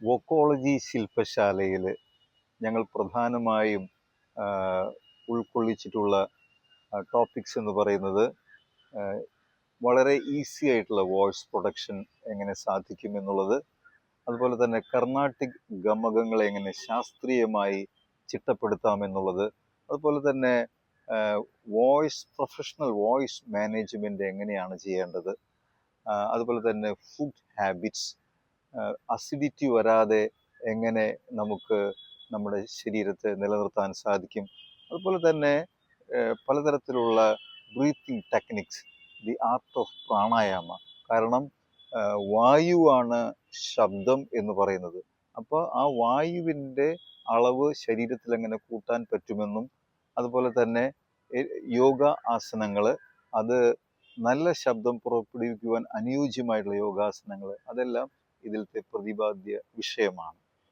വോക്കോളജി ശില്പശാലയിൽ ഞങ്ങൾ പ്രധാനമായും ആ, ഉൾക്കൊള്ളിച്ചിട്ടുള്ള ടോപ്പിക്സ് എന്ന് പറയുന്നത് ആ, വളരെ ഈസി ആയിട്ടുള്ള വോയിസ് പ്രൊഡക്ഷൻ എങ്ങനെ സാധിക്കും എന്നുള്ളത്, അതുപോലെ തന്നെ കർണാട്ടിക് ഗമകങ്ങളെ എങ്ങനെ ശാസ്ത്രീയമായി ചിട്ടപ്പെടുത്താം എന്നുള്ളത്, അതുപോലെ തന്നെ പ്രൊഫഷണൽ വോയിസ് മാനേജ്മെൻറ്റ് എങ്ങനെയാണ് ചെയ്യേണ്ടത്, അതുപോലെ തന്നെ ഫുഡ് ഹാബിറ്റ്സ്, അസിഡിറ്റി വരാതെ എങ്ങനെ നമുക്ക് നമ്മുടെ ശരീരത്തെ നിലനിർത്താൻ സാധിക്കും, അതുപോലെ തന്നെ പലതരത്തിലുള്ള breathing techniques, the art of pranayama. കാരണം വായുവാണ് ശബ്ദം എന്ന് പറയുന്നത്. അപ്പോൾ ആ വായുവിൻ്റെ അളവ് ശരീരത്തിൽ എങ്ങനെ കൂട്ടാൻ പറ്റുമെന്നും, അതുപോലെ തന്നെ യോഗ ആസനങ്ങൾ, അത് നല്ല ശബ്ദം പുറപ്പെടുവിക്കുവാൻ അനുയോജ്യമായിട്ടുള്ള യോഗാസനങ്ങൾ, അതെല്ലാം ഇതിലത്തെ പ്രതിപാദ്യ വിഷയമാണ്.